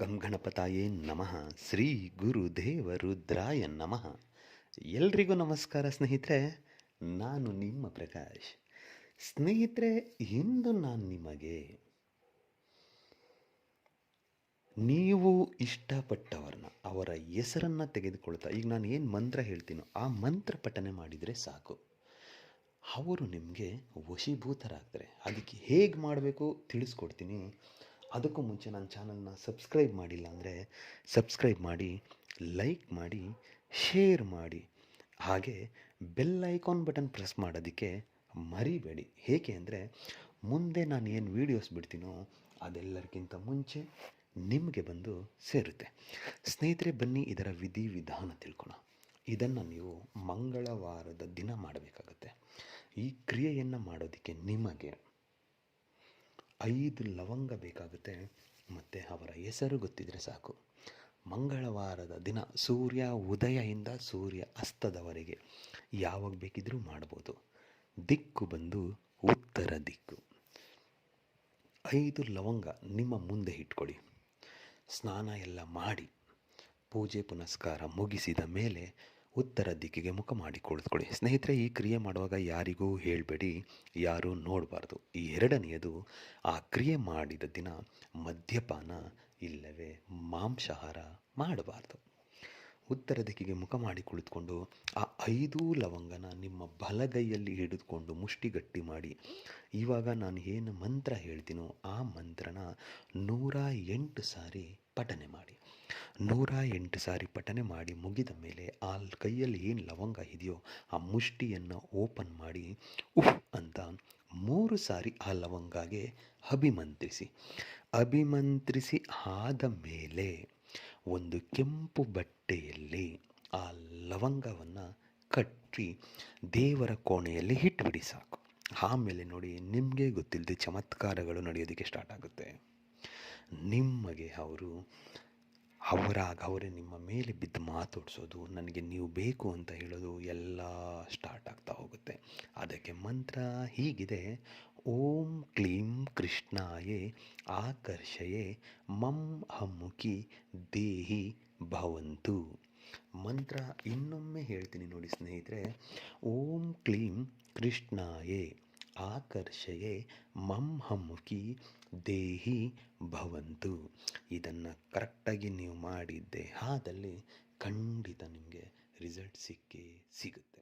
ಗಂ ಗಣಪತಾಯೇ ನಮಃ. ಶ್ರೀ ಗುರುದೇವ ರುದ್ರಾಯ ನಮಃ. ಎಲ್ರಿಗೂ ನಮಸ್ಕಾರ ಸ್ನೇಹಿತರೆ. ನಾನು ನಿಮ್ಮ ಪ್ರಕಾಶ್. ಸ್ನೇಹಿತರೆ, ಇಂದು ನಾನು ನಿಮಗೆ ನೀವು ಇಷ್ಟಪಟ್ಟವ್ರನ್ನ ಅವರ ಹೆಸರನ್ನು ತೆಗೆದುಕೊಳ್ತಾ ಈಗ ನಾನು ಏನು ಮಂತ್ರ ಹೇಳ್ತೀನೋ ಆ ಮಂತ್ರ ಪಠನೆ ಮಾಡಿದರೆ ಸಾಕು, ಅವರು ನಿಮಗೆ ವಶೀಭೂತರಾಗ್ತಾರೆ. ಅದಕ್ಕೆ ಹೇಗೆ ಮಾಡಬೇಕು ತಿಳಿಸ್ಕೊಡ್ತೀನಿ. ಅದಕ್ಕೂ ಮುಂಚೆ ನನ್ನ ಚಾನಲ್ನ ಸಬ್ಸ್ಕ್ರೈಬ್ ಮಾಡಿಲ್ಲ ಅಂದರೆ ಸಬ್ಸ್ಕ್ರೈಬ್ ಮಾಡಿ, ಲೈಕ್ ಮಾಡಿ, ಶೇರ್ ಮಾಡಿ, ಹಾಗೆ ಬೆಲ್ ಐಕಾನ್ ಬಟನ್ ಪ್ರೆಸ್ ಮಾಡೋದಕ್ಕೆ ಮರಿಬೇಡಿ. ಏಕೆ ಅಂದರೆ ಮುಂದೆ ನಾನು ಏನು ವೀಡಿಯೋಸ್ ಬಿಡ್ತೀನೋ ಅದೆಲ್ಲರಿಗಿಂತ ಮುಂಚೆ ನಿಮಗೆ ಬಂದು ಸೇರುತ್ತೆ. ಸ್ನೇಹಿತರೆ, ಬನ್ನಿ ಇದರ ವಿಧಿವಿಧಾನ ತಿಳ್ಕೊಳ್ಳೋಣ. ಇದನ್ನು ನೀವು ಮಂಗಳವಾರದ ದಿನ ಮಾಡಬೇಕಾಗತ್ತೆ. ಈ ಕ್ರಿಯೆಯನ್ನು ಮಾಡೋದಕ್ಕೆ ನಿಮಗೆ 5 ಲವಂಗ ಬೇಕಾಗುತ್ತೆ ಮತ್ತು ಅವರ ಹೆಸರು ಗೊತ್ತಿದ್ದರೆ ಸಾಕು. ಮಂಗಳವಾರದ ದಿನ ಸೂರ್ಯ ಉದಯದಿಂದ ಸೂರ್ಯ ಅಸ್ತದವರೆಗೆ ಯಾವಾಗ ಬೇಕಿದ್ರೂ ಮಾಡ್ಬೋದು. ದಿಕ್ಕು ಬಂದು ಉತ್ತರ ದಿಕ್ಕು. 5 ಲವಂಗ ನಿಮ್ಮ ಮುಂದೆ ಇಟ್ಕೊಳ್ಳಿ. ಸ್ನಾನ ಎಲ್ಲ ಮಾಡಿ ಪೂಜೆ ಪುನಸ್ಕಾರ ಮುಗಿಸಿದ ಮೇಲೆ ಉತ್ತರ ದಿಕ್ಕಿಗೆ ಮುಖ ಮಾಡಿ ಕುಳಿತುಕೊಳ್ಳಿ. ಸ್ನೇಹಿತರೆ, ಈ ಕ್ರಿಯೆ ಮಾಡುವಾಗ ಯಾರಿಗೂ ಹೇಳಬೇಡಿ, ಯಾರೂ ನೋಡಬಾರ್ದು. ಈ ಎರಡನೆಯದು, ಆ ಕ್ರಿಯೆ ಮಾಡಿದ ದಿನ ಮದ್ಯಪಾನ ಇಲ್ಲವೇ ಮಾಂಸಾಹಾರ ಮಾಡಬಾರ್ದು. ಉತ್ತರ ದಿಕ್ಕಿಗೆ ಮುಖ ಮಾಡಿ ಕುಳಿತುಕೊಂಡು ಆ 5 ಲವಂಗನ ನಿಮ್ಮ ಬಲಗೈಯಲ್ಲಿ ಹಿಡಿದುಕೊಂಡು ಮುಷ್ಟಿಗಟ್ಟಿ ಮಾಡಿ, ಇವಾಗ ನಾನು ಏನು ಮಂತ್ರ ಹೇಳ್ತೀನೋ ಆ ಮಂತ್ರನ 108 ಸಾರಿ ಪಠನೆ ಮಾಡಿ. 108 ಸಾರಿ ಪಠನೆ ಮಾಡಿ ಮುಗಿದ ಮೇಲೆ ಆ ಕೈಯಲ್ಲಿ ಏನು ಲವಂಗ ಇದೆಯೋ ಆ ಮುಷ್ಟಿಯನ್ನು ಓಪನ್ ಮಾಡಿ ಉಫ್ ಅಂತ 3 ಸಾರಿ ಆ ಲವಂಗಗೆ ಅಭಿಮಂತ್ರಿಸಿ ಆದ ಮೇಲೆ ಒಂದು ಕೆಂಪು ಬಟ್ಟೆಯಲ್ಲಿ ಆ ಲವಂಗವನ್ನು ಕಟ್ಟಿ ದೇವರ ಕೋಣೆಯಲ್ಲಿ ಇಟ್ಬಿಡಿ ಸಾಕು. ಆಮೇಲೆ ನೋಡಿ, ನಿಮಗೆ ಗೊತ್ತಿಲ್ಲದೆ ಚಮತ್ಕಾರಗಳು ನಡೆಯೋದಕ್ಕೆ ಸ್ಟಾರ್ಟ್ ಆಗುತ್ತೆ. ನಿಮಗೆ ಅವರೇ ನಿಮ್ಮ ಮೇಲೆ ಬಿದ್ದು ಮಾತಾಡಿಸೋದು, ನನಗೆ ನೀವು ಬೇಕು ಅಂತ ಹೇಳೋದು ಎಲ್ಲ ಸ್ಟಾರ್ಟ್ ಆಗ್ತಾ ಹೋಗುತ್ತೆ. ಅದಕ್ಕೆ ಮಂತ್ರ ಹೀಗಿದೆ: ಓಂ ಕ್ಲೀಂ ಕೃಷ್ಣಾಯೇ ಆಕರ್ಷಯೇ ಮಂ ಹಮ್ಮುಖಿ ದೇಹಿ ಭವಂತು. ಮಂತ್ರ ಇನ್ನೊಮ್ಮೆ ಹೇಳ್ತೀನಿ ನೋಡಿ ಸ್ನೇಹಿತರೆ. ಓಂ ಕ್ಲೀಂ ಕೃಷ್ಣಾಯೇ ಆಕರ್ಷಯೇ ಮಂ ಹಮ್ಮುಖಿ ದೇಹಿ ಭವಂತು. ಇದನ್ನು ಕರೆಕ್ಟಾಗಿ ನೀವು ಮಾಡಿದ್ದೆ ಆದಲ್ಲಿ ಖಂಡಿತ ನಿಮಗೆ ರಿಸಲ್ಟ್ ಸಿಕ್ಕೇ ಸಿಗುತ್ತೆ.